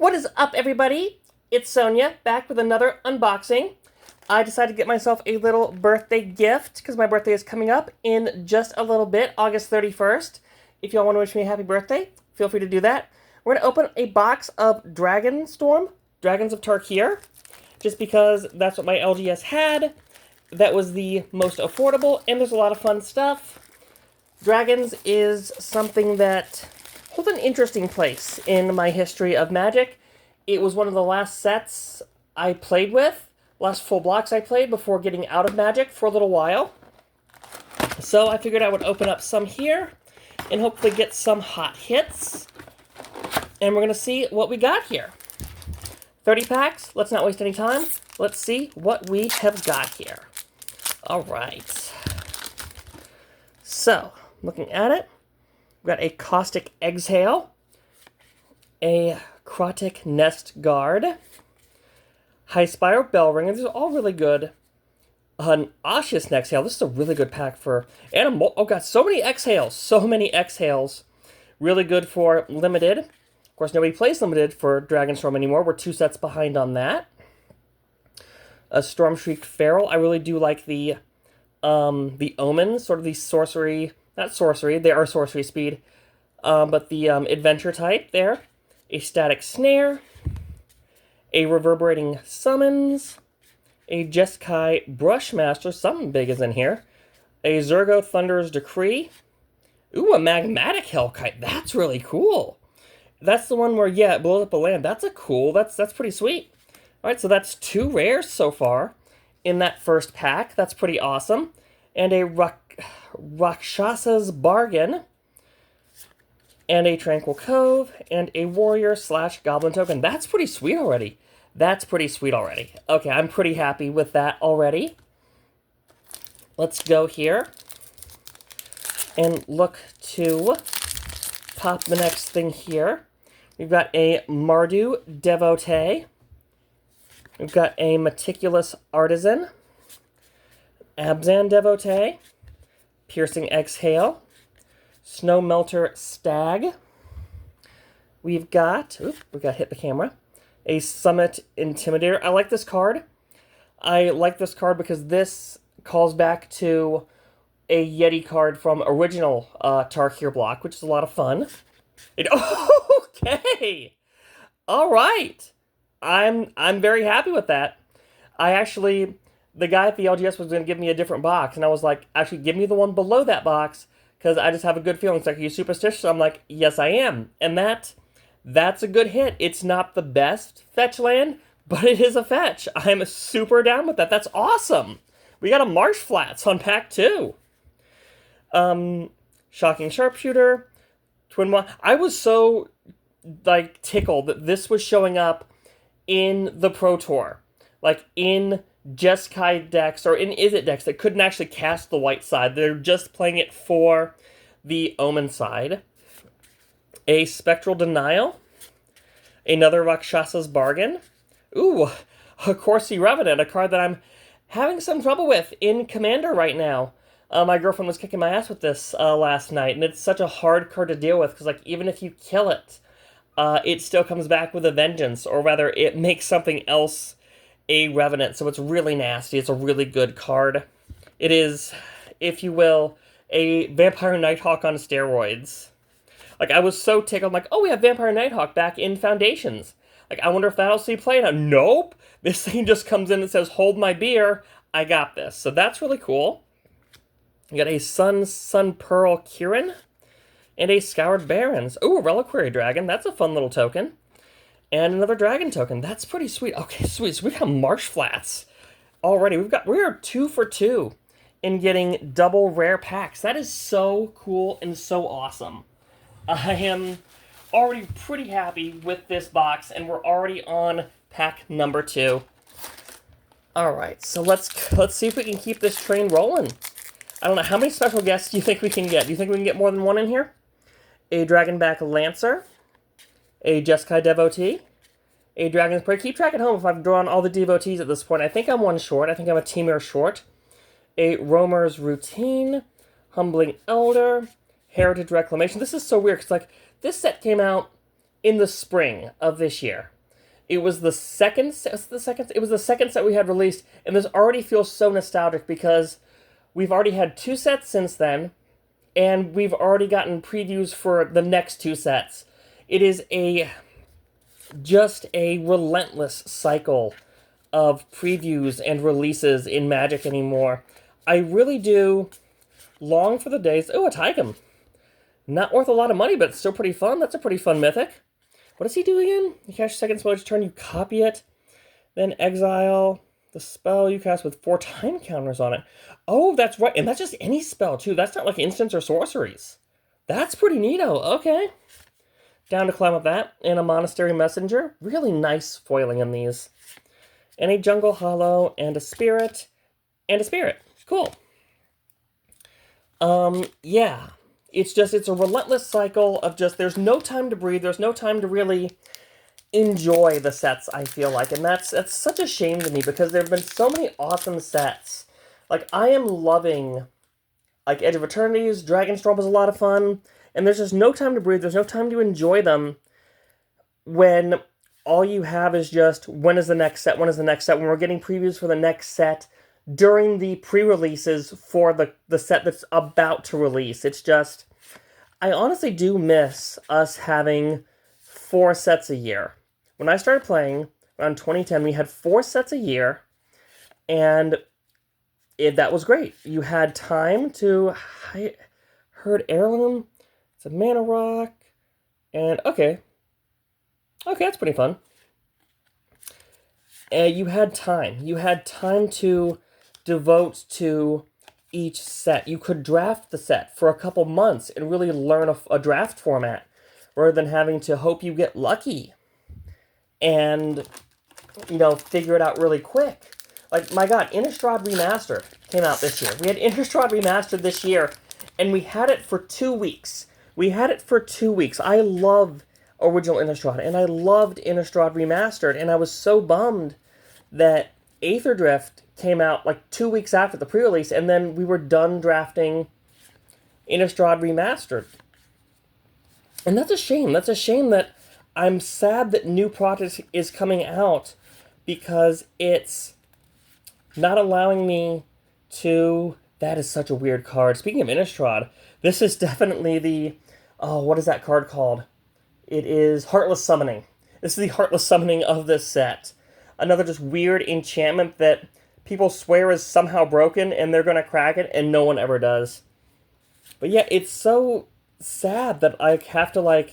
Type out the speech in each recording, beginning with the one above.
What is up, everybody? It's Sonia, back with another unboxing. I decided to get myself a little birthday gift because my birthday is coming up in just a little bit, August 31st. If y'all want to wish me a happy birthday, feel free to do that. We're going to open a box of Dragonstorm, Dragons of Tarkir, just because that's what my LGS had. That was the most affordable, and there's a lot of fun stuff. Dragons is something that holds an interesting place in my history of Magic. It was one of the last sets I played with, last full blocks I played before getting out of Magic for a little while. So I figured I would open up some here and hopefully get some hot hits. And we're going to see what we got here. 30 packs, let's not waste any time. Let's see what we have got here. All right. So, looking at it, we've got a Caustic Exhale, a Crotic Nest Guard, High Spire Bellringer. These are all really good. An Osseous Exhale. This is a really good pack for animal. Oh god, so many exhales. So many exhales. Really good for limited. Of course, nobody plays limited for Dragonstorm anymore. We're 2 sets behind on that. A Stormshriek Feral. I really do like the Omens, sort of the sorcery. Not sorcery, they are sorcery speed. But the adventure type there. A Static Snare. A Reverberating Summons. A Jeskai Brushmaster. Something big is in here. A Zurgo Thunder's Decree. Ooh, a Magmatic Hellkite. That's really cool. That's the one where, yeah, it blows up a land. That's that's pretty sweet. Alright, so that's 2 rares so far in that first pack. That's pretty awesome. And a Rakshasa's Bargain. And a Tranquil Cove. And a Warrior/Goblin token. That's pretty sweet already. That's pretty sweet already. Okay, I'm pretty happy with that already. Let's go here and look to pop the next thing here. We've got a Mardu Devotee. We've got a Meticulous Artisan. Abzan Devotee. Piercing Exhale. Snow Melter Stag. We've got hit the camera. A Summit Intimidator. I like this card. I like this card because this calls back to a Yeti card from original Tarkir block, which is a lot of fun. Okay! Alright! I'm very happy with that. The guy at the LGS was going to give me a different box, and I was like, actually, give me the one below that box, because I just have a good feeling. It's like, are you superstitious? I'm like, yes, I am. And that's a good hit. It's not the best fetch land, but it is a fetch. I'm super down with that. That's awesome. We got a Marsh Flats on pack 2. Shocking Sharpshooter. Twin One. I was so, tickled that this was showing up in the Pro Tour. In Jeskai decks, or in Izzet decks that couldn't actually cast the white side. They're just playing it for the Omen side. A Spectral Denial. Another Rakshasa's Bargain. Ooh, a Corsi Revenant, a card that I'm having some trouble with in Commander right now. My girlfriend was kicking my ass with this last night, and it's such a hard card to deal with, because even if you kill it, it still comes back with a vengeance, or rather, it makes something else a Revenant, so it's really nasty. It's a really good card. It is, if you will, a Vampire Nighthawk on steroids. I was so tickled. I'm like, oh, we have Vampire Nighthawk back in Foundations. I wonder if that'll see play. Now, nope. This thing just comes in and says, hold my beer. I got this. So that's really cool. You got a Sun Pearl Kirin. And a Scoured Barrens. Ooh, a Reliquary Dragon. That's a fun little token. And another Dragon token. That's pretty sweet. Okay, sweet. So we got Marsh Flats already. We are 2 for 2 in getting double rare packs. That is so cool and so awesome. I am already pretty happy with this box, and we're already on pack number 2. Alright, so let's see if we can keep this train rolling. I don't know, how many special guests do you think we can get? Do you think we can get more than one in here? A Dragonback Lancer, a Jeskai Devotee, a Dragon's Prey. Keep track at home if I've drawn all the devotees at this point. I think I'm one short. I think I'm a Temur short. A Roamer's Routine, Humbling Elder, Heritage Reclamation. This is so weird, because this set came out in the spring of this year. It was the second. It was the second set we had released, and this already feels so nostalgic because we've already had 2 sets since then, and we've already gotten previews for the next 2 sets. It is just a relentless cycle of previews and releases in Magic anymore. I really do long for the days. Oh, a Tycum. Not worth a lot of money, but still pretty fun. That's a pretty fun mythic. What does he do again? You cast your second spell each turn, you copy it, then exile the spell you cast with 4 time counters on it. Oh, that's right. And that's just any spell, too. That's not like instants or sorceries. That's pretty neato. Okay. Down to climb up that. And a Monastery Messenger. Really nice foiling in these. And a Jungle Hollow, and a Spirit, and a Spirit. Cool. Yeah. It's a relentless cycle of just, there's no time to breathe, there's no time to really enjoy the sets, I feel like. And that's such a shame to me, because there have been so many awesome sets. Like, I am loving, like, Edge of Eternities, Dragonstorm was a lot of fun, and there's just no time to breathe, there's no time to enjoy them when all you have is just, when is the next set, when we're getting previews for the next set during the pre-releases for the set that's about to release. It's just, I honestly do miss us having 4 sets a year. When I started playing, around 2010, we had 4 sets a year, and that was great. You had time to, I heard Heirloom, it's a Mana Rock, and okay, that's pretty fun. And you had time to devote to each set. You could draft the set for a couple months and really learn a draft format, rather than having to hope you get lucky and, figure it out really quick. Like, my god, Innistrad Remastered came out this year. We had Innistrad Remastered this year, and we had it for 2 weeks. I love original Innistrad, and I loved Innistrad Remastered, and I was so bummed that Aether Drift came out like 2 weeks after the pre-release, and then we were done drafting Innistrad Remastered. And that's a shame. That's a shame that I'm sad that new product is coming out, because it's not allowing me to... That is such a weird card. Speaking of Innistrad, this is definitely the... Oh, what is that card called? It is Heartless Summoning. This is the Heartless Summoning of this set. Another just weird enchantment that people swear is somehow broken, and they're going to crack it, and no one ever does. But yeah, it's so sad that I have to,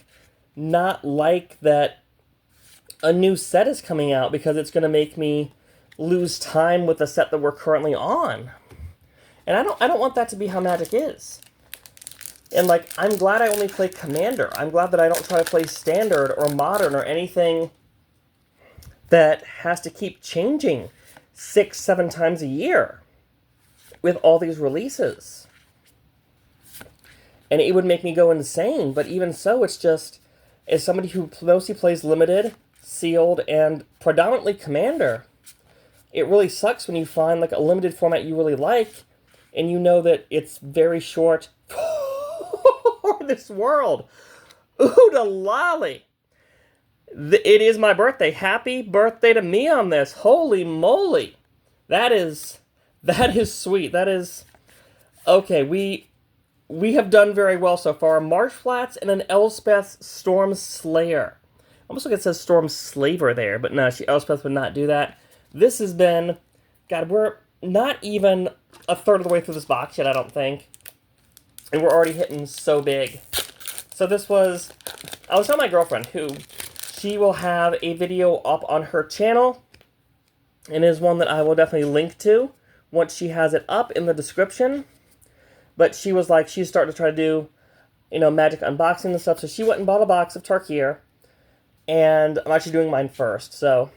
not like that a new set is coming out, because it's going to make me lose time with the set that we're currently on. And I don't want that to be how Magic is. And, I'm glad I only play Commander. I'm glad that I don't try to play Standard or Modern or anything that has to keep changing 6-7 times a year with all these releases. And it would make me go insane, but even so, it's just, as somebody who mostly plays Limited, Sealed, and predominantly Commander, it really sucks when you find, a Limited format you really like, and you know that it's very short for this world. Ooh, the lolly! It is my birthday. Happy birthday to me on this. Holy moly. That is sweet. That is... Okay, we have done very well so far. Marsh Flats and an Elspeth Storm Slayer. Almost like it says Storm Slaver there, but no, Elspeth would not do that. This has been... God, we're not even a third of the way through this box yet, I don't think. And we're already hitting so big. So this was... I was telling my girlfriend, who... She will have a video up on her channel, and is one that I will definitely link to once she has it up in the description. But she was like, she's starting to try to do, Magic unboxing and stuff, so she went and bought a box of Tarkir, and I'm actually doing mine first, so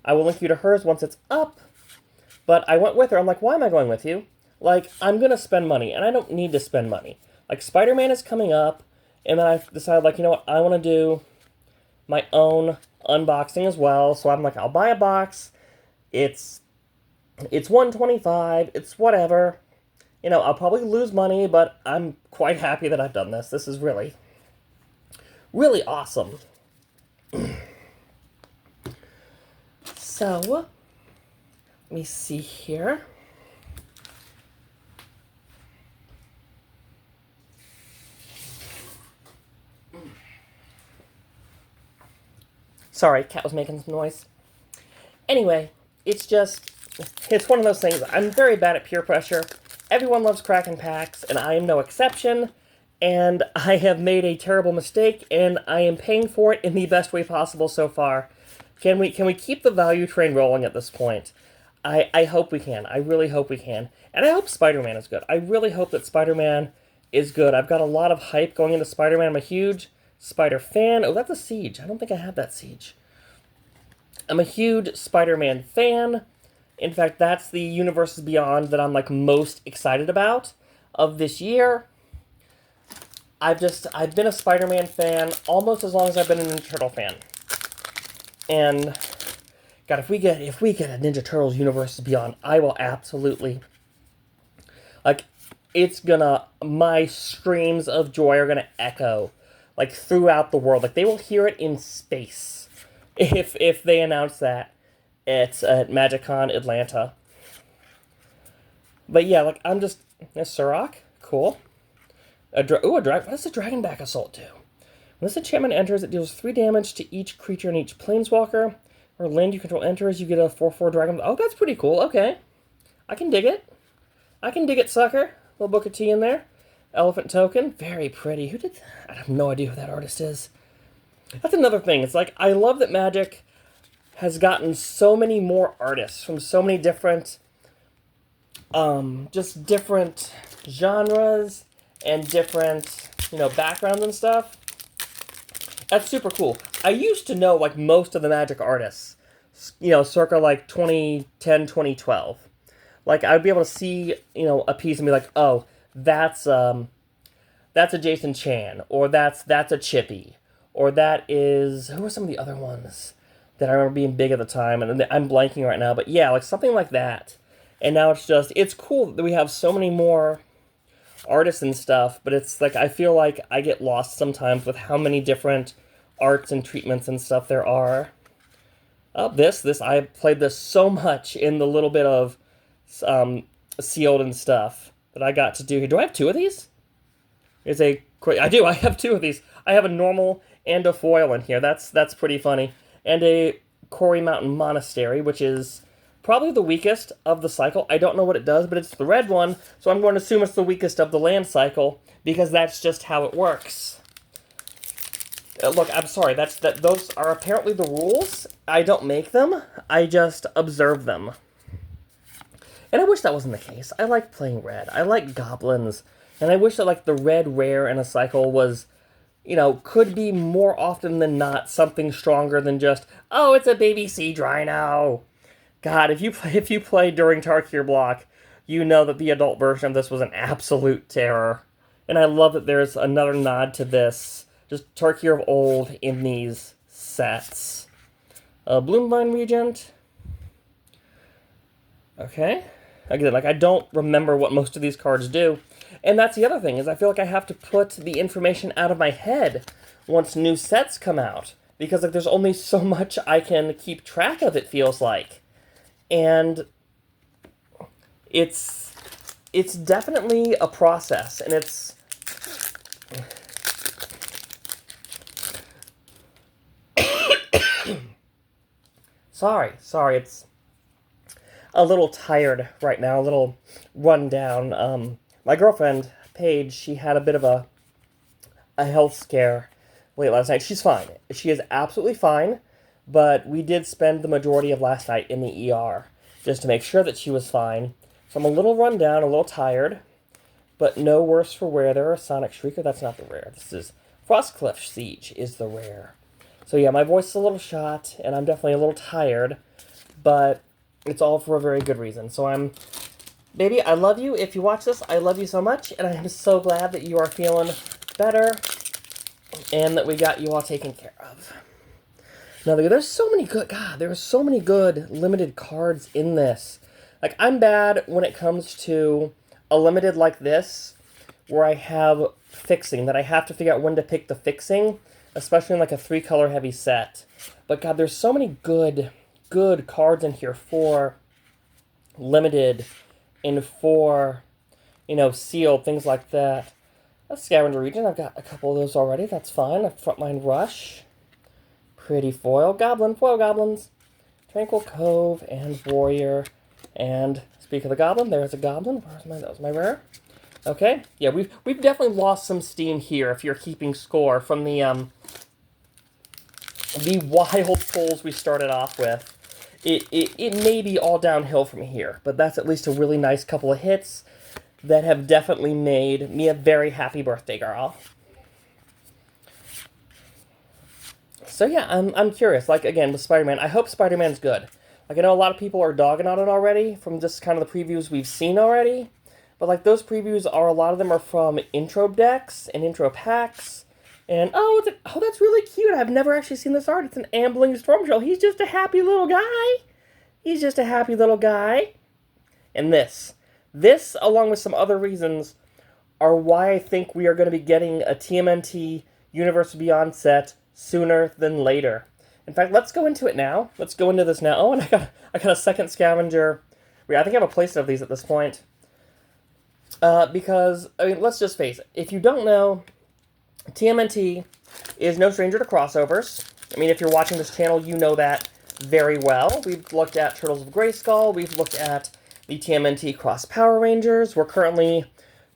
I will link you to hers once it's up. But I went with her. I'm like, why am I going with you? I'm going to spend money, and I don't need to spend money. Spider-Man is coming up, and then I decided, you know what, I want to do my own unboxing as well. So I'm like, I'll buy a box. It's $125. It's whatever. I'll probably lose money, but I'm quite happy that I've done this. This is really, really awesome. So, let me see here. Sorry, cat was making some noise. Anyway, it's one of those things. I'm very bad at peer pressure. Everyone loves cracking packs, and I am no exception. And I have made a terrible mistake, and I am paying for it in the best way possible so far. Can we keep the value train rolling at this point? I hope we can. I really hope we can. And I hope Spider-Man is good. I really hope that Spider-Man is good. I've got a lot of hype going into Spider-Man. I'm a huge Spider fan. Oh, that's a Siege. I don't think I have that Siege. I'm a huge Spider-Man fan. In fact, that's the Universes Beyond that I'm like most excited about of this year. I've been a Spider-Man fan almost as long as I've been a Ninja Turtle fan. And God, if we get a Ninja Turtles Universes Beyond, I will absolutely, like, my screams of joy are gonna echo like throughout the world. Like, they will hear it in space if they announce that at MagicCon Atlanta. But yeah, like, a Sirach, cool. What does the Dragonback Assault do? When this enchantment enters, it deals 3 damage to each creature and each planeswalker. Or land you control enters, you get a 4/4 dragon. Oh, that's pretty cool. Okay. I can dig it. Sucker. Little Booker T in there. Elephant token. Very pretty. Who did that? I have no idea who that artist is. That's another thing. It's like, I love that Magic has gotten so many more artists from so many different, just different genres and different, backgrounds and stuff. That's super cool. I used to know, like, most of the Magic artists, circa, like, 2010, 2012. Like, I'd be able to see, a piece and be like, oh, that's a Jason Chan, or that's a Chippy, or that is, who are some of the other ones that I remember being big at the time, and I'm blanking right now, but yeah, like, something like that. And now it's cool that we have so many more artists and stuff, but it's like, I feel like I get lost sometimes with how many different arts and treatments and stuff there are. Oh, I played this so much in the little bit of sealed and stuff that I got to do here. Do I have 2 of these? I do. I have 2 of these. I have a normal and a foil in here. That's pretty funny. And a Quarry Mountain Monastery, which is probably the weakest of the cycle. I don't know what it does, but it's the red one, so I'm going to assume it's the weakest of the land cycle, because that's just how it works. Look, I'm sorry, those are apparently the rules. I don't make them, I just observe them. And I wish that wasn't the case. I like playing red. I like goblins. And I wish that, like, the red rare in a cycle was, could be more often than not something stronger than just, oh, it's a baby siege rhino. God, if you play during Tarkir block, you know that the adult version of this was an absolute terror. And I love that there's another nod to this, just Tarkir of old in these sets. Bloomvine Regent. Okay. Again, like, I don't remember what most of these cards do. And that's the other thing, is I feel like I have to put the information out of my head once new sets come out. Because, like, there's only so much I can keep track of, it feels like. And it's definitely a process, and it's sorry, it's a little tired right now, a little run down. My girlfriend, Paige, she had a bit of a health scare late last night. She's fine. She is absolutely fine. But we did spend the majority of last night in the ER just to make sure that she was fine. So I'm a little run down, a little tired, but no worse for wear. There are Sonic Shrieker. That's not the rare. This is Frostcliff Siege is the rare. So yeah, my voice is a little shot, and I'm definitely a little tired, but it's all for a very good reason. So baby, I love you. If you watch this, I love you so much, and I am so glad that you are feeling better and that we got you all taken care of. Now, there's so many good, there are so many good limited cards in this. Like, I'm bad when it comes to a limited like this, where I have fixing, that I have to figure out when to pick the fixing, especially in like a 3-color heavy set. But God, there's so many good good cards in here for limited and for, sealed, things like that. A Scavenger Region, I've got a couple of those already, that's fine. A Frontline Rush, Pretty Foil Goblins, Tranquil Cove, and Warrior. And speak of the Goblin, there's a Goblin. That was my rare. Okay, yeah, we've definitely lost some steam here if you're keeping score from the wild pulls we started off with. It may be all downhill from here, but that's at least a really nice couple of hits that have definitely made me a very happy birthday girl. So yeah, I'm curious. Like, again, with Spider-Man, I hope Spider-Man's good. Like, I know a lot of people are dogging on it already from just kind of the previews we've seen already. But, like, those previews a lot of them are from intro decks and intro packs. And, that's really cute. I've never actually seen this art. It's an ambling storm shell. He's just a happy little guy. He's just a happy little guy. And this, along with some other reasons, are why I think we are going to be getting a TMNT Universe Beyond set sooner than later. In fact, let's go into it now. Let's go into this now. Oh, and I got a second scavenger. I think I have a playset of these at this point. Because, let's just face it. If you don't know, TMNT is no stranger to crossovers. If you're watching this channel, you know that very well. We've looked at Turtles of Grayskull. We've looked at the TMNT Cross Power Rangers. We're currently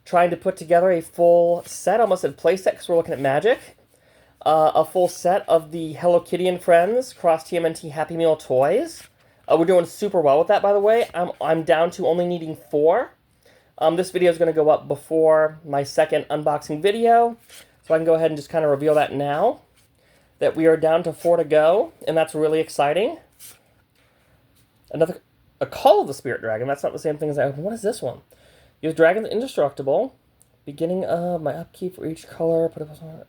trying to put together a full set, almost a playset because we're looking at Magic. A full set of the Hello Kitty and Friends Cross TMNT Happy Meal toys. We're doing super well with that, by the way. I'm down to only needing 4. This video is going to go up before my second unboxing video, so I can go ahead and just kind of reveal that now, that we are down to 4 to go, and that's really exciting. A Call of the Spirit Dragon. That's not the same thing as I opened. What is this one? Use Dragon's Indestructible. Beginning of my upkeep for each color. Put a dragon.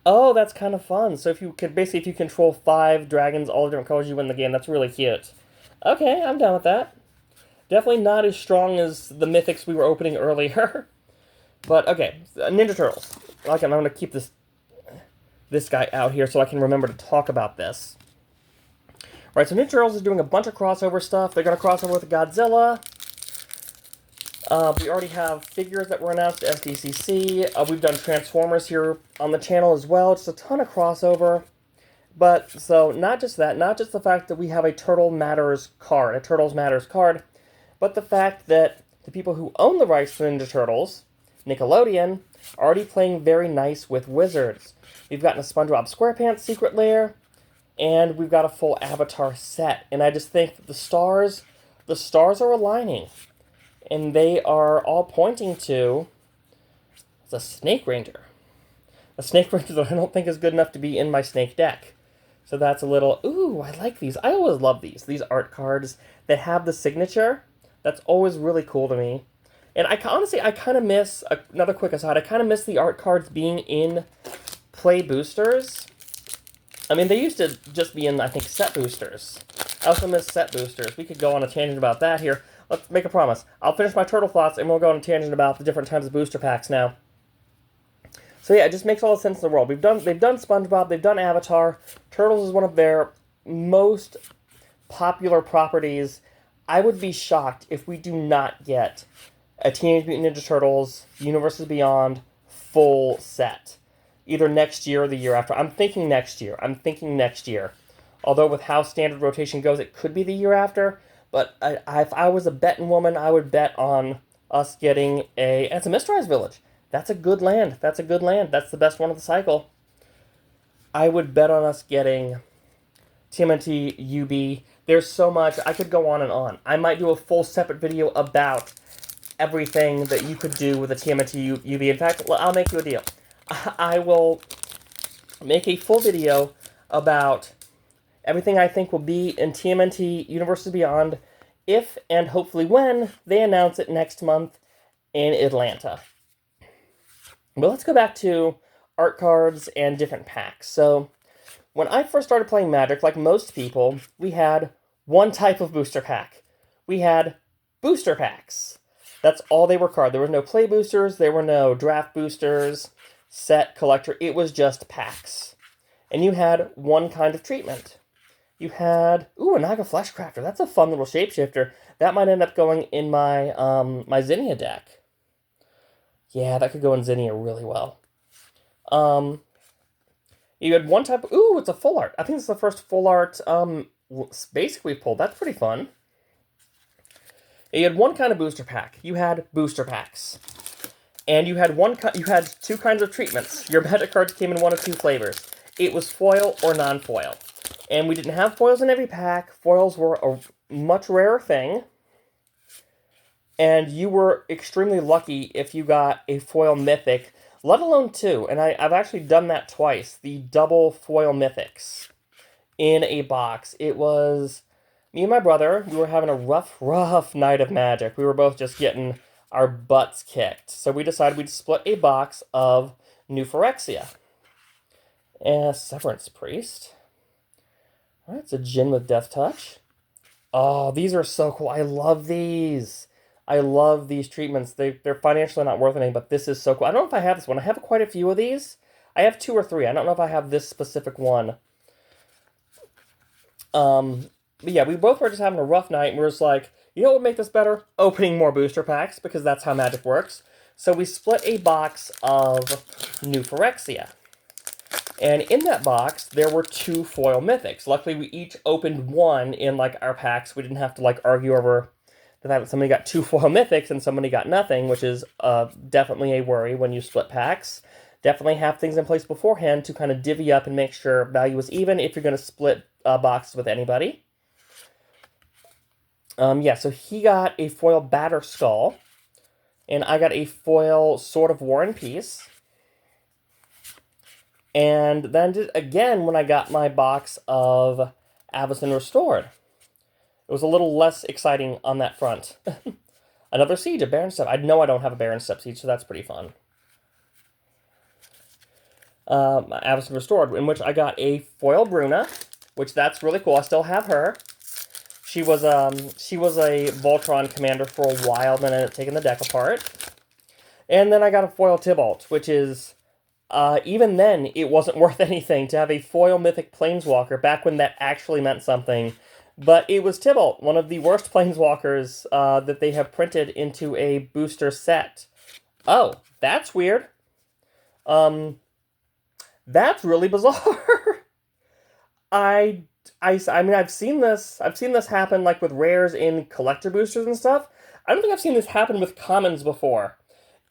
Oh, that's kind of fun. So if you control 5 dragons, all different colors, you win the game. That's really cute. Okay, I'm down with that. Definitely not as strong as the mythics we were opening earlier. But, okay, Ninja Turtles. I'm going to keep this guy out here so I can remember to talk about this. Right, so Ninja Turtles is doing a bunch of crossover stuff. They're going to cross over with Godzilla. We already have figures that were announced at SDCC. We've done Transformers here on the channel as well. Just a ton of crossover. But, so, not just that. Not just the fact that we have a Turtles Matters card, but the fact that the people who own the rights to Ninja Turtles, Nickelodeon, are already playing very nice with Wizards. We've gotten a SpongeBob SquarePants Secret Lair, and we've got a full Avatar set. And I just think that the stars are aligning. And they are all pointing to the Snake Ranger. A Snake Ranger that I don't think is good enough to be in my Snake deck. So that's a little, ooh, I like these. I always love these art cards that have the signature. That's always really cool to me. And I kind of miss, another quick aside, I kind of miss the art cards being in play boosters. They used to just be in, I think, set boosters. I also miss set boosters. We could go on a tangent about that here. Let's make a promise. I'll finish my turtle thoughts, and we'll go on a tangent about the different types of booster packs now. So yeah, it just makes all the sense in the world. They've done SpongeBob, they've done Avatar. Turtles is one of their most popular properties. I would be shocked if we do not get a Teenage Mutant Ninja Turtles Universes Beyond full set. Either next year or the year after. I'm thinking next year. Although with how standard rotation goes, it could be the year after. But if I was a betting woman, I would bet on us getting it's a Mistrise Village. That's a good land. That's the best one of the cycle. I would bet on us getting TMNT UB. There's so much. I could go on and on. I might do a full separate video about everything that you could do with a TMNT UB. In fact, I'll make you a deal. I will make a full video about everything I think will be in TMNT Universes Beyond if and hopefully when they announce it next month in Atlanta. But let's go back to art cards and different packs. So when I first started playing Magic, like most people, we had one type of booster pack. We had booster packs. That's all they were called. There were no play boosters. There were no draft boosters, set, collector. It was just packs. and you had one kind of treatment. You had, ooh, a Naga Fleshcrafter. That's a fun little shapeshifter. That might end up going in my my Zinnia deck. Yeah, that could go in Zinnia really well. You had one type. Ooh, it's a full art. I think it's the first full art basic we've pulled. That's pretty fun. You had one kind of booster pack. You had booster packs, and you had two kinds of treatments. Your magic cards came in one of two flavors. It was foil or non-foil, and we didn't have foils in every pack. Foils were a much rarer thing, and you were extremely lucky if you got a foil mythic, let alone two. And I've actually done that twice. The double foil mythics in a box. It was me and my brother. We were having a rough night of Magic. We were both just getting our butts kicked. So we decided we'd split a box of New Phyrexia. And Severance Priest. Alright, it's a Djinn with Death Touch. Oh, these are so cool. I love these. I love these treatments. They're financially not worth anything, but this is so cool. I don't know if I have this one. I have quite a few of these. I have 2 or 3. I don't know if I have this specific one. But yeah, we both were just having a rough night, and we were just like, you know what would make this better? Opening more booster packs, because that's how Magic works. So we split a box of New Phyrexia. And in that box, there were 2 foil mythics. Luckily, we each opened one in, like, our packs. We didn't have to, like, argue over the fact that somebody got 2 foil mythics and somebody got nothing, which is definitely a worry when you split packs. Definitely have things in place beforehand to kind of divvy up and make sure value is even if you're going to split boxes with anybody. Yeah, so he got a foil Batter Skull, and I got a foil Sword of War and Peace. And then again when I got my box of Avacyn Restored. It was a little less exciting on that front. Another Siege, a Baron Step. I know I don't have a Baron Step Siege, so that's pretty fun. Avacyn Restored, in which I got a foil Bruna, which that's really cool. I still have her. She was a Voltron commander for a while, then I ended up taking the deck apart. And then I got a foil Tybalt, which is, even then, it wasn't worth anything to have a foil Mythic Planeswalker back when that actually meant something. But it was Tybalt, one of the worst Planeswalkers that they have printed into a booster set. Oh, that's weird. That's really bizarre. I mean, I've seen this happen, like, with rares in collector boosters and stuff. I don't think I've seen this happen with commons before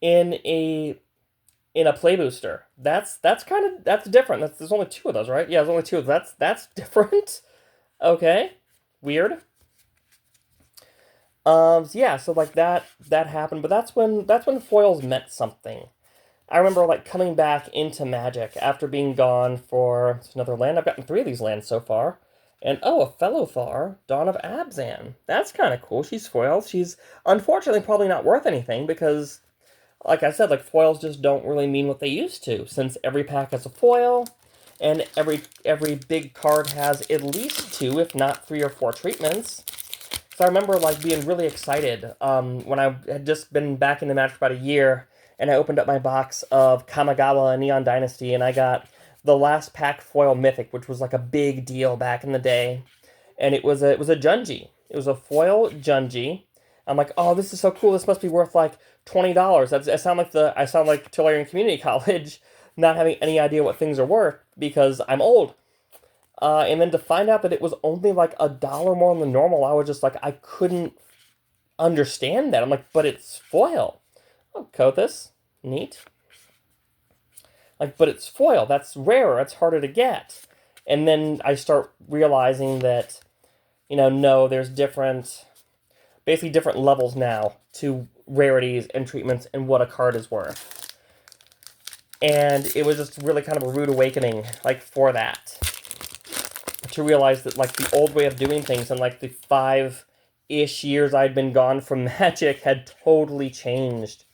in a play booster. That's different. There's only 2 of those, right? Yeah, there's only 2 of those. That's different. Okay. Weird. Yeah, so like that happened, but that's when foils meant something. I remember, like, coming back into Magic after being gone for another land. I've gotten 3 of these lands so far. And, oh, a Fellothar, Dawn of Abzan. That's kind of cool. She's foil. She's, unfortunately, probably not worth anything because, like I said, like, foils just don't really mean what they used to, since every pack has a foil, and every big card has at least 2, if not 3 or 4 treatments. So I remember, like, being really excited when I had just been back in the Magic for about a year, and I opened up my box of Kamigawa and Neon Dynasty, and I got the last pack foil Mythic, which was like a big deal back in the day. And it was a Junji. It was a foil Junji. I'm like, oh, this is so cool. This must be worth like $20. I sound like Tolarian Community College, not having any idea what things are worth because I'm old. And then to find out that it was only like $1 more than normal, I was just like, I couldn't understand that. I'm like, but it's foil. Oh, Kothis, neat. Like, but it's foil. That's rarer. It's harder to get. And then I start realizing that, no, there's basically different levels now to rarities and treatments and what a card is worth. And it was just really kind of a rude awakening, like, for that. To realize that, like, the old way of doing things and, like, the 5-ish years I'd been gone from Magic had totally changed.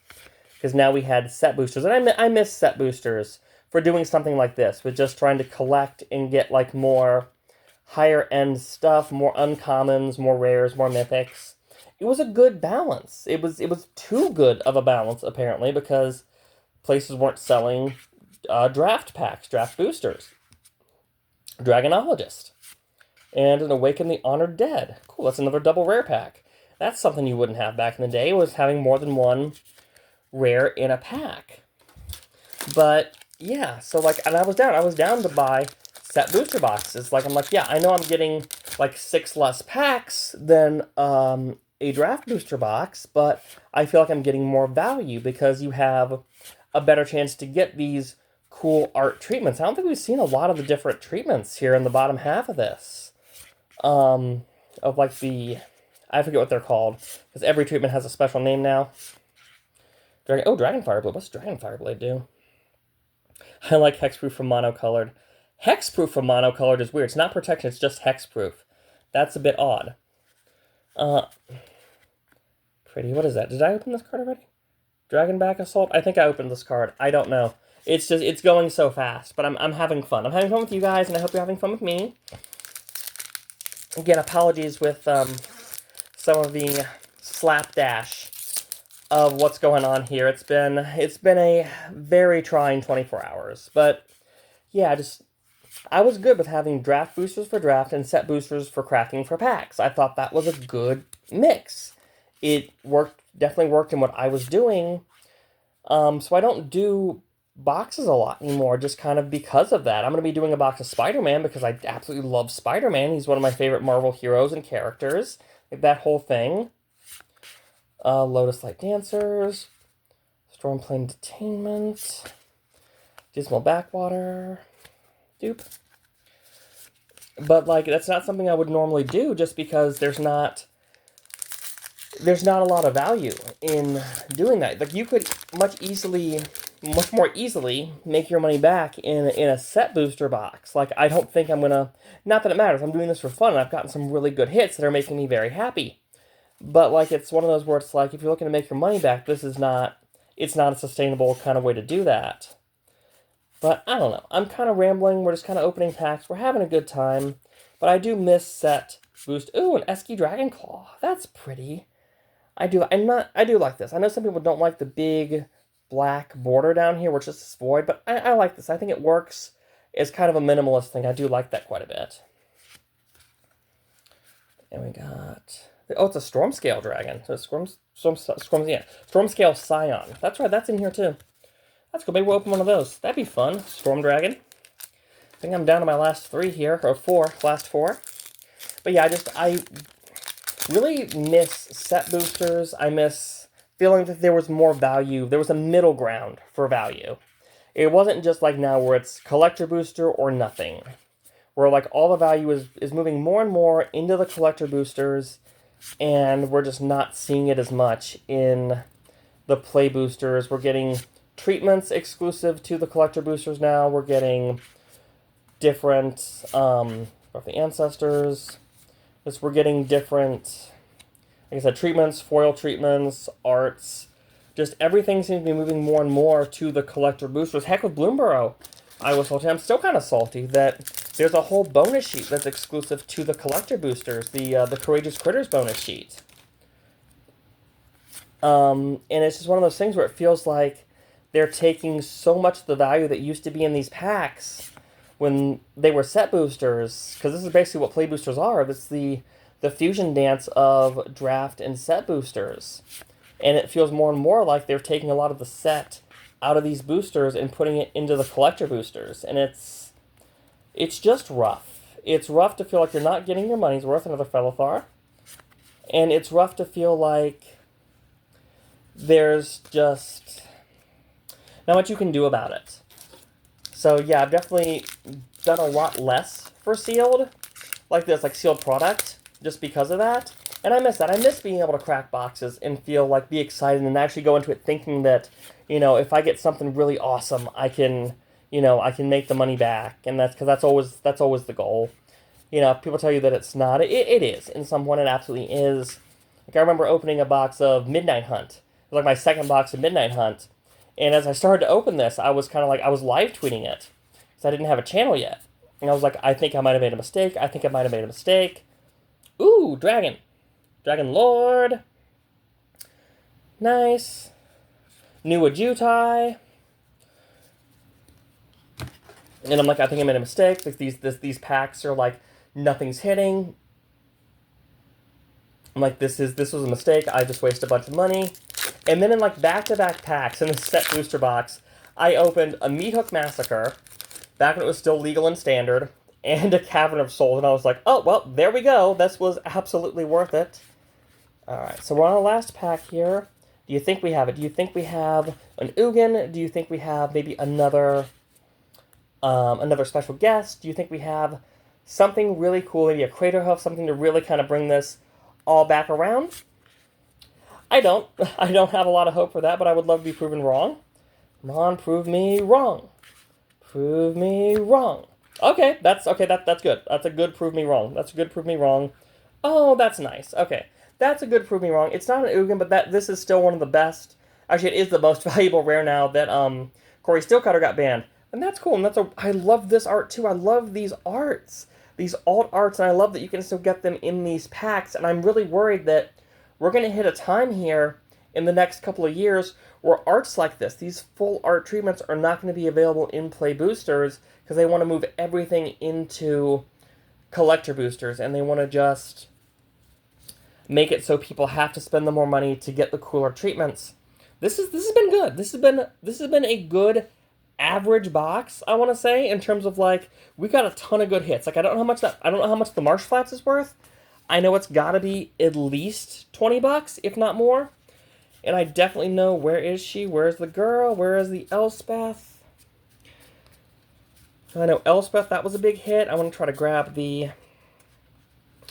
Because now we had set boosters. And I miss set boosters for doing something like this, with just trying to collect and get, like, more higher-end stuff, more uncommons, more rares, more mythics. It was a good balance. It was too good of a balance, apparently, because places weren't selling draft packs, draft boosters. Dragonologist. And an Awaken the Honored Dead. Cool, that's another double rare pack. That's something you wouldn't have back in the day, was having more than one rare in a pack. But yeah, so like, and I was down to buy set booster boxes. Like, I'm like, yeah, I know I'm getting like 6 less packs than a draft booster box, but I feel like I'm getting more value because you have a better chance to get these cool art treatments. I don't think we've seen a lot of the different treatments here in the bottom half of this. Of like I forget what they're called, because every treatment has a special name now. Dragonfire Blade. What's Dragonfire Blade do? I like Hexproof from Monocolored. Hexproof from Monocolored is weird. It's not protection, it's just Hexproof. That's a bit odd. Pretty. What is that? Did I open this card already? Dragonback Assault? I think I opened this card. I don't know. It's going so fast, but I'm having fun. I'm having fun with you guys, and I hope you're having fun with me. Again, apologies with some of the slapdash of what's going on here. It's been a very trying 24 hours, but yeah, I was good with having draft boosters for draft and set boosters for cracking for packs. I thought that was a good mix. It definitely worked in what I was doing. So I don't do boxes a lot anymore, just kind of because of that. I'm going to be doing a box of Spider-Man because I absolutely love Spider-Man. He's one of my favorite Marvel heroes and characters. Like that whole thing. Lotus Light Dancers. Stormplane Detainment. Dismal Backwater. Dupe. But, like, that's not something I would normally do just because there's not a lot of value in doing that. Like, you could much more easily make your money back in a set booster box. Like, I don't think I'm gonna, not that it matters, I'm doing this for fun, and I've gotten some really good hits that are making me very happy. But, like, it's one of those where it's like, if you're looking to make your money back, it's not a sustainable kind of way to do that. But, I don't know, I'm kind of rambling, we're just kind of opening packs, we're having a good time, but I do miss set boost. Ooh, an Esky Dragonclaw, that's pretty. I do like this. I know some people don't like the big black border down here, which is void, but I like this. I think it works as kind of a minimalist thing. I do like that quite a bit. And we got, oh, it's a Storm Scale Dragon. So Storm Scale Scion. That's right, that's in here too. That's cool. Maybe we'll open one of those. That'd be fun. Storm Dragon. I think I'm down to my last 3 here, or last 4. But yeah, I really miss set boosters. I miss feeling that there was more value. There was a middle ground for value. It wasn't just like now where it's collector booster or nothing. Where like all the value is moving more and more into the collector boosters, and we're just not seeing it as much in the play boosters. We're getting treatments exclusive to the collector boosters now. We're getting different of the ancestors. We're getting different, like I said, treatments, foil treatments, arts. Just everything seems to be moving more and more to the collector boosters. Heck, with Bloomburrow, I was salty. I'm still kind of salty that there's a whole bonus sheet that's exclusive to the collector boosters, the Courageous Critters bonus sheet. And it's just one of those things where it feels like they're taking so much of the value that used to be in these packs when they were set boosters, because this is basically what play boosters are. It's the fusion dance of draft and set boosters. And it feels more and more like they're taking a lot of the set out of these boosters and putting it into the collector boosters. And it's just rough. It's rough to feel like you're not getting your money's worth, another Felithar. And it's rough to feel like there's just not much you can do about it. So yeah, I've definitely done a lot less for sealed, like this, like sealed product, just because of that. And I miss that. I miss being able to crack boxes and feel like, be excited and actually go into it thinking that, if I get something really awesome, I can make the money back. And that's because that's always the goal. If people tell you that it's not, it is. In some point, it absolutely is. Like, I remember opening a box of Midnight Hunt. It was like my second box of Midnight Hunt. And as I started to open this, I was kind of like, I was live tweeting it. Because I didn't have a channel yet. And I was like, I think I might have made a mistake. Ooh, Dragon. Dragon Lord. Nice. New Ajutai. And I'm like, I think I made a mistake. Like these packs are like nothing's hitting. I'm like, this was a mistake. I just wasted a bunch of money. And then in like back-to-back packs in the set booster box, I opened a Meat Hook Massacre, back when it was still legal and standard, and a Cavern of Souls, and I was like, oh, well, there we go. This was absolutely worth it. Alright, so we're on our last pack here. Do you think we have it? Do you think we have an Ugin? Do you think we have maybe another special guest? Do you think we have something really cool, maybe a Crater Hoof, something to really kind of bring this all back around? I don't. I don't have a lot of hope for that, but I would love to be proven wrong. Come on, prove me wrong. Prove me wrong. Okay, that's good. That's a good prove me wrong. That's a good prove me wrong. Oh, that's nice. Okay, that's a good prove me wrong. It's not an Ugin, but this is still one of the best. Actually, it is the most valuable rare now that Corey Steelcutter got banned, and that's cool. And I love this art too. I love these arts, these alt arts, and I love that you can still get them in these packs. And I'm really worried that we're going to hit a time here in the next couple of years where arts like this, these full art treatments, are not going to be available in play boosters because they want to move everything into collector boosters, and they want to just make it so people have to spend the more money to get the cooler treatments. This has been good. This has been a good average box, I want to say, in terms of like we got a ton of good hits. Like I don't know how much the Marsh Flats is worth. I know it's got to be at least $20, if not more. And I definitely know, where is she? Where's the girl? Where is the Elspeth? I know Elspeth, that was a big hit. I want to try to grab the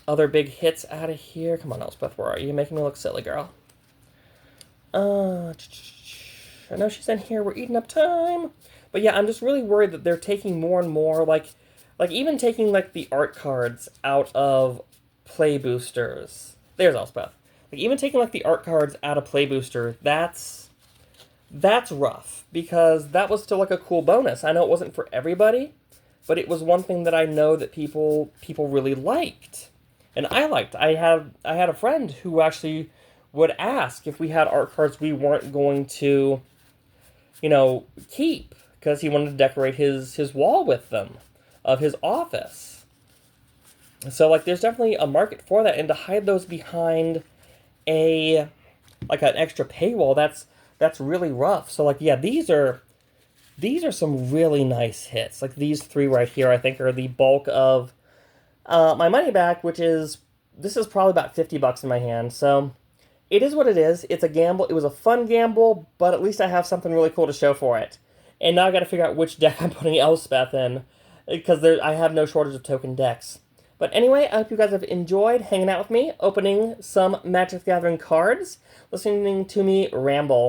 other big hits out of here. Come on, Elspeth, where are you? You're making me look silly, girl. I know she's in here. We're eating up time. But yeah, I'm just really worried that they're taking more and more, like even taking like the art cards out of play boosters. There's Elspeth. Like even taking like the art cards out of play booster, that's rough, because that was still like a cool bonus. I know it wasn't for everybody, but it was one thing that I know that people really liked, and I liked. I had a friend who actually would ask if we had art cards we weren't going to, keep, because he wanted to decorate his wall with them of his office. So, like, there's definitely a market for that, and to hide those behind an extra paywall, that's really rough. So, like, yeah, these are some really nice hits. Like, these three right here, I think, are the bulk of my money back, this is probably about $50 in my hand. So, it is what it is. It's a gamble. It was a fun gamble, but at least I have something really cool to show for it. And now I got to figure out which deck I'm putting Elspeth in, because I have no shortage of token decks. But anyway, I hope you guys have enjoyed hanging out with me, opening some Magic the Gathering cards, listening to me ramble.